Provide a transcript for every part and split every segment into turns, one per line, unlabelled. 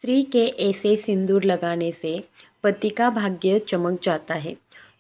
स्त्री के ऐसे सिंदूर लगाने से पति का भाग्य चमक जाता है।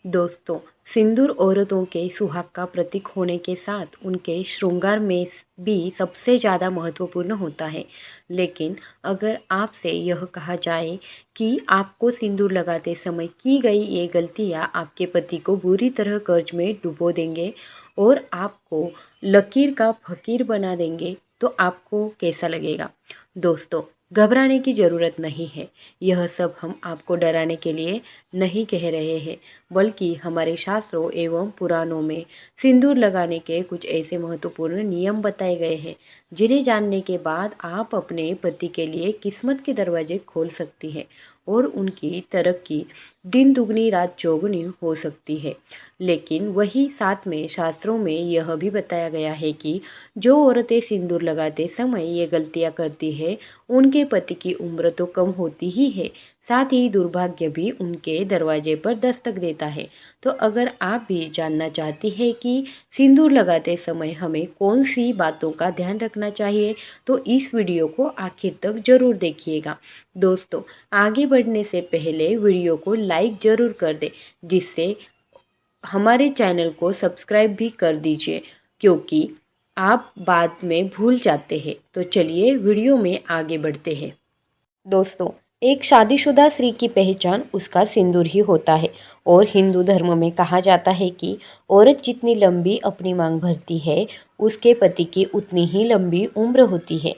दोस्तों, सिंदूर औरतों के सुहाग का प्रतीक होने के साथ उनके श्रृंगार में भी सबसे ज़्यादा महत्वपूर्ण होता है। लेकिन अगर आपसे यह कहा जाए कि आपको सिंदूर लगाते समय की गई ये गलतियाँ आपके पति को बुरी तरह कर्ज में डुबो देंगे और आपको लकीर का फकीर बना देंगे, तो आपको कैसा लगेगा? दोस्तों, घबराने की ज़रूरत नहीं है। यह सब हम आपको डराने के लिए नहीं कह रहे हैं, बल्कि हमारे शास्त्रों एवं पुराणों में सिंदूर लगाने के कुछ ऐसे महत्वपूर्ण नियम बताए गए हैं, जिन्हें जानने के बाद आप अपने पति के लिए किस्मत के दरवाजे खोल सकती हैं और उनकी तरक्की दिन दुगनी रात चौगुनी हो सकती है। लेकिन वही साथ में शास्त्रों में यह भी बताया गया है कि जो औरतें सिंदूर लगाते समय ये गलतियां करती है, उनके पति की उम्र तो कम होती ही है, साथ ही दुर्भाग्य भी उनके दरवाजे पर दस्तक देता है। तो अगर आप भी जानना चाहती हैं कि सिंदूर लगाते समय हमें कौन सी बातों का ध्यान रखना चाहिए, तो इस वीडियो को आखिर तक ज़रूर देखिएगा। दोस्तों, आगे बढ़ने से पहले वीडियो को लाइक ज़रूर कर दें, जिससे हमारे चैनल को सब्सक्राइब भी कर दीजिए, क्योंकि आप बाद में भूल जाते हैं। तो चलिए वीडियो में आगे बढ़ते हैं। दोस्तों, एक शादीशुदा स्त्री की पहचान उसका सिंदूर ही होता है और हिंदू धर्म में कहा जाता है कि औरत जितनी लंबी अपनी मांग भरती है, उसके पति की उतनी ही लंबी उम्र होती है।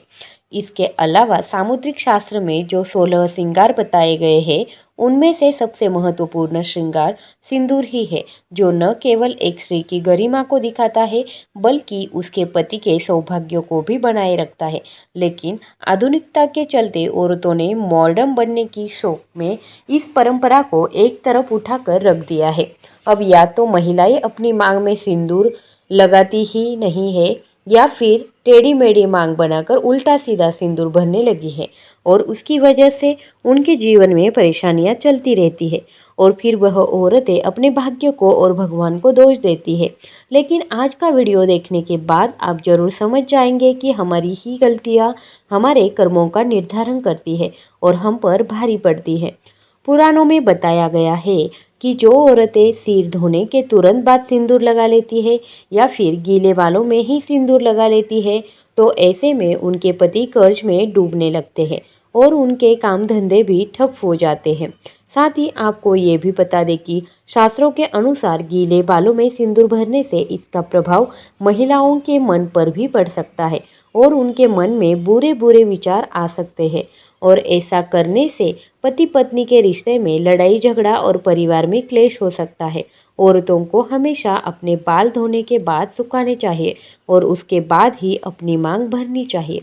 इसके अलावा सामुद्रिक शास्त्र में जो 16 श्रृंगार बताए गए हैं, उनमें से सबसे महत्वपूर्ण श्रृंगार सिंदूर ही है, जो न केवल एक स्त्री की गरिमा को दिखाता है, बल्कि उसके पति के सौभाग्य को भी बनाए रखता है। लेकिन आधुनिकता के चलते औरतों ने मॉडर्न बनने की शौक में इस परंपरा को एक तरफ उठाकर रख दिया है। अब या तो महिलाएं अपनी मांग में सिंदूर लगाती ही नहीं है, या फिर टेढ़ी मेढ़ी मांग बनाकर उल्टा सीधा सिंदूर भरने लगी है, और उसकी वजह से उनके जीवन में परेशानियां चलती रहती है और फिर वह औरतें अपने भाग्य को और भगवान को दोष देती है। लेकिन आज का वीडियो देखने के बाद आप जरूर समझ जाएंगे कि हमारी ही गलतियां हमारे कर्मों का निर्धारण करती है और हम पर भारी पड़ती है। पुराणों में बताया गया है कि जो औरतें सिर धोने के तुरंत बाद सिंदूर लगा लेती है या फिर गीले बालों में ही सिंदूर लगा लेती है, तो ऐसे में उनके पति कर्ज में डूबने लगते हैं और उनके काम धंधे भी ठप हो जाते हैं। साथ ही आपको ये भी बता दें कि शास्त्रों के अनुसार गीले बालों में सिंदूर भरने से इसका प्रभाव महिलाओं के मन पर भी पड़ सकता है और उनके मन में बुरे बुरे विचार आ सकते हैं, और ऐसा करने से पति पत्नी के रिश्ते में लड़ाई झगड़ा और परिवार में क्लेश हो सकता है। औरतों को हमेशा अपने बाल धोने के बाद सुखाने चाहिए और उसके बाद ही अपनी मांग भरनी चाहिए।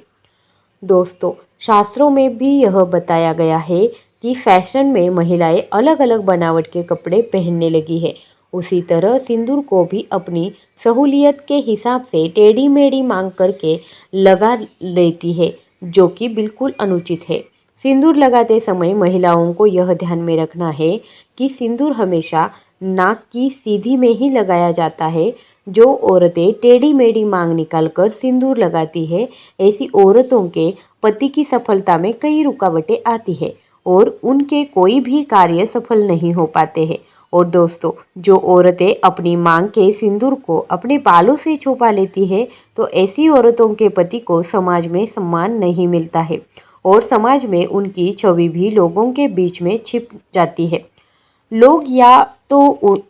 दोस्तों, शास्त्रों में भी यह बताया गया है कि फैशन में महिलाएं अलग अलग बनावट के कपड़े पहनने लगी है। उसी तरह सिंदूर को भी अपनी सहूलियत के हिसाब से टेढ़ी मेढ़ी मांग करके लगा लेती है, जो कि बिल्कुल अनुचित है। सिंदूर लगाते समय महिलाओं को यह ध्यान में रखना है कि सिंदूर हमेशा नाक की सीधी में ही लगाया जाता है। जो औरतें टेढ़ी मेढ़ी मांग निकालकर सिंदूर लगाती है, ऐसी औरतों के पति की सफलता में कई रुकावटें आती है और उनके कोई भी कार्य सफल नहीं हो पाते हैं। और दोस्तों, जो औरतें अपनी मांग के सिंदूर को अपने बालों से छुपा लेती है, तो ऐसी औरतों के पति को समाज में सम्मान नहीं मिलता है और समाज में उनकी छवि भी लोगों के बीच में छिप जाती है। लोग या तो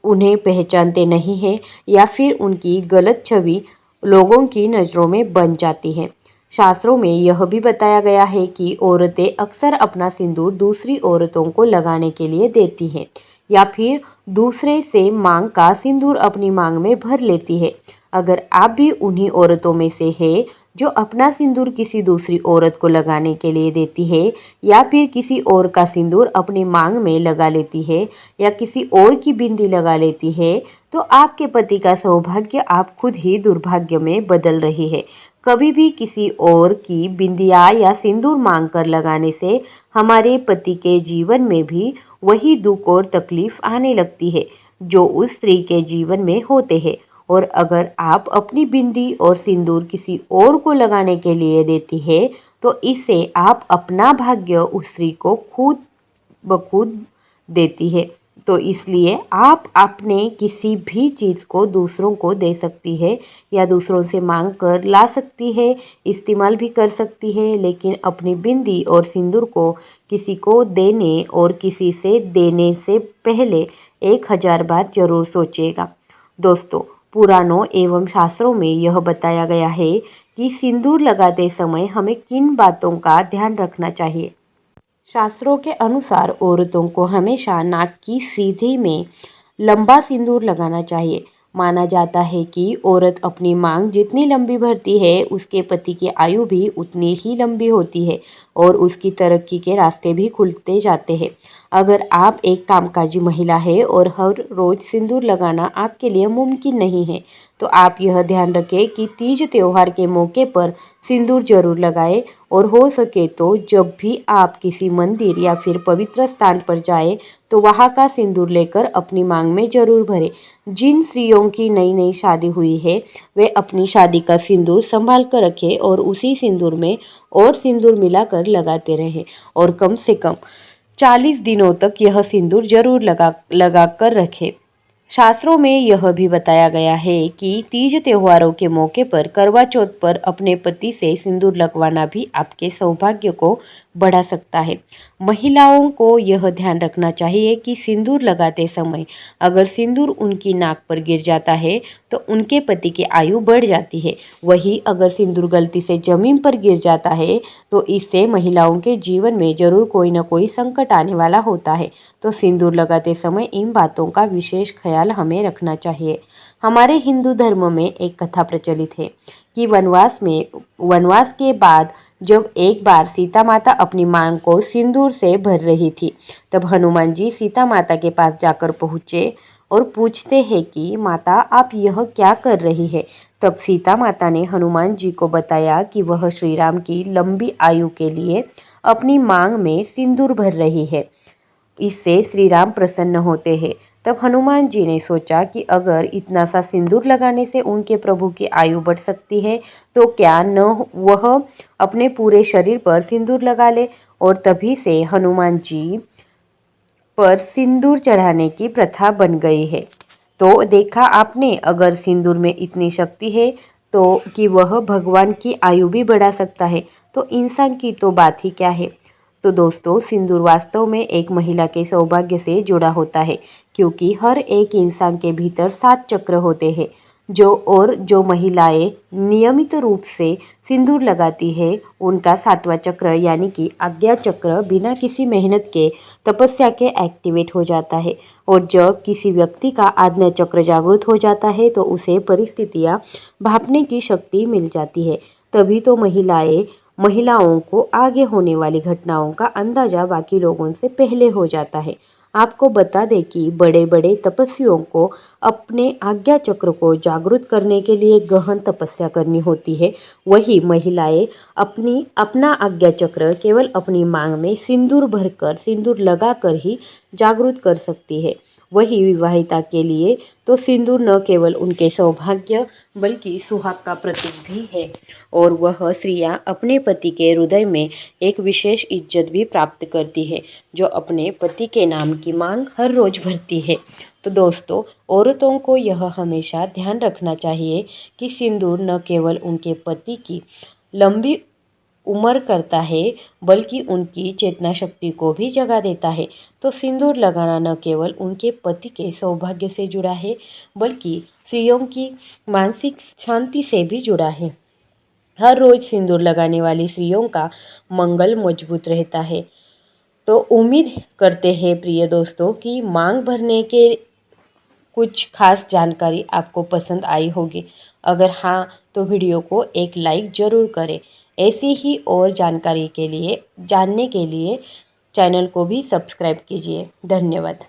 उन्हें पहचानते नहीं हैं या फिर उनकी गलत छवि लोगों की नज़रों में बन जाती है। शास्त्रों में यह भी बताया गया है कि औरतें अक्सर अपना सिंदूर दूसरी औरतों को लगाने के लिए देती हैं या फिर दूसरे से मांग का सिंदूर अपनी मांग में भर लेती है। अगर आप भी उन्हीं औरतों में से हैं जो अपना सिंदूर किसी दूसरी औरत को लगाने के लिए देती है या फिर किसी और का सिंदूर अपनी मांग में लगा लेती है या किसी और की बिंदी लगा लेती है, तो आपके पति का सौभाग्य आप खुद ही दुर्भाग्य में बदल रही है। कभी भी किसी और की बिंदिया या सिंदूर मांग कर लगाने से हमारे पति के जीवन में भी वही दुख और तकलीफ आने लगती है जो उस स्त्री के जीवन में होते हैं। और अगर आप अपनी बिंदी और सिंदूर किसी और को लगाने के लिए देती है, तो इससे आप अपना भाग्य उस स्त्री को खुद ब खुद देती है। तो इसलिए आप अपने किसी भी चीज़ को दूसरों को दे सकती है या दूसरों से मांग कर ला सकती है, इस्तेमाल भी कर सकती है, लेकिन अपनी बिंदी और सिंदूर को किसी को देने और किसी से देने से पहले 1000 बार जरूर सोचिएगा। दोस्तों, पुराणों एवं शास्त्रों में यह बताया गया है कि सिंदूर लगाते समय हमें किन बातों का ध्यान रखना चाहिए। शास्त्रों के अनुसार औरतों को हमेशा नाक की सीधी में लंबा सिंदूर लगाना चाहिए। माना जाता है कि औरत अपनी मांग जितनी लंबी भरती है, उसके पति की आयु भी उतनी ही लंबी होती है और उसकी तरक्की के रास्ते भी खुलते जाते हैं। अगर आप एक कामकाजी महिला है और हर रोज सिंदूर लगाना आपके लिए मुमकिन नहीं है, तो आप यह ध्यान रखें कि तीज त्योहार के मौके पर सिंदूर जरूर लगाएं और हो सके तो जब भी आप किसी मंदिर या फिर पवित्र स्थान पर जाएं, तो वहां का सिंदूर लेकर अपनी मांग में जरूर भरें। जिन स्त्रियों की नई नई शादी हुई है, वे अपनी शादी का सिंदूर संभाल कर रखें और उसी सिंदूर में और सिंदूर मिलाकर लगाते रहें और कम से कम 40 दिनों तक यह सिंदूर जरूर लगा कर रखें। शास्त्रों में यह भी बताया गया है कि तीज त्योहारों के मौके पर करवा चौथ पर अपने पति से सिंदूर लगवाना भी आपके सौभाग्य को बढ़ा सकता है। महिलाओं को यह ध्यान रखना चाहिए कि सिंदूर लगाते समय अगर सिंदूर उनकी नाक पर गिर जाता है तो उनके पति की आयु बढ़ जाती है। वहीं अगर सिंदूर गलती से जमीन पर गिर जाता है तो इससे महिलाओं के जीवन में जरूर कोई न कोई संकट आने वाला होता है। तो सिंदूर लगाते समय इन बातों का विशेष ख्याल हमें रखना चाहिए। हमारे हिंदू धर्म में एक कथा प्रचलित है कि वनवास के बाद जब एक बार सीता माता अपनी मांग को सिंदूर से भर रही थी, तब हनुमान जी सीता माता के पास जाकर पहुँचे और पूछते हैं कि माता, आप यह क्या कर रही है। तब सीता माता ने हनुमान जी को बताया कि वह श्री राम की लंबी आयु के लिए अपनी मांग में सिंदूर भर रही है। इससे श्री राम प्रसन्न होते हैं। तब हनुमान जी ने सोचा कि अगर इतना सा सिंदूर लगाने से उनके प्रभु की आयु बढ़ सकती है, तो क्या न वह अपने पूरे शरीर पर सिंदूर लगा ले। और तभी से हनुमान जी पर सिंदूर चढ़ाने की प्रथा बन गई है। तो देखा आपने, अगर सिंदूर में इतनी शक्ति है तो कि वह भगवान की आयु भी बढ़ा सकता है, तो इंसान की तो बात ही क्या है। तो दोस्तों, सिंदूर वास्तव में एक महिला के सौभाग्य से जुड़ा होता है, क्योंकि हर एक इंसान के भीतर 7 चक्र होते हैं। जो महिलाएं नियमित रूप से सिंदूर लगाती है, उनका 7वां चक्र यानी कि आज्ञा चक्र बिना किसी मेहनत के तपस्या के एक्टिवेट हो जाता है। और जब किसी व्यक्ति का आज्ञा चक्र जागृत हो जाता है तो उसे परिस्थितियां भांपने की शक्ति मिल जाती है। तभी तो महिलाओं को आगे होने वाली घटनाओं का अंदाजा बाकी लोगों से पहले हो जाता है। आपको बता दें कि बड़े बड़े तपस्वियों को अपने आज्ञा चक्र को जागृत करने के लिए गहन तपस्या करनी होती है। वही महिलाएं अपना आज्ञा चक्र केवल अपनी मांग में सिंदूर लगाकर ही जागृत कर सकती है। वही विवाहिता के लिए तो सिंदूर न केवल उनके सौभाग्य बल्कि सुहाग का प्रतीक भी है और वह स्त्रियां अपने पति के हृदय में एक विशेष इज्जत भी प्राप्त करती है, जो अपने पति के नाम की मांग हर रोज भरती है। तो दोस्तों, औरतों को यह हमेशा ध्यान रखना चाहिए कि सिंदूर न केवल उनके पति की लंबी उम्र करता है बल्कि उनकी चेतना शक्ति को भी जगा देता है। तो सिंदूर लगाना न केवल उनके पति के सौभाग्य से जुड़ा है बल्कि स्त्रियों की मानसिक शांति से भी जुड़ा है। हर रोज सिंदूर लगाने वाली स्त्रियों का मंगल मजबूत रहता है। तो उम्मीद करते हैं प्रिय दोस्तों कि मांग भरने के कुछ खास जानकारी आपको पसंद आई होगी। अगर हाँ, तो वीडियो को एक लाइक ज़रूर करें। ऐसी ही और जानने के लिए चैनल को भी सब्सक्राइब कीजिए। धन्यवाद।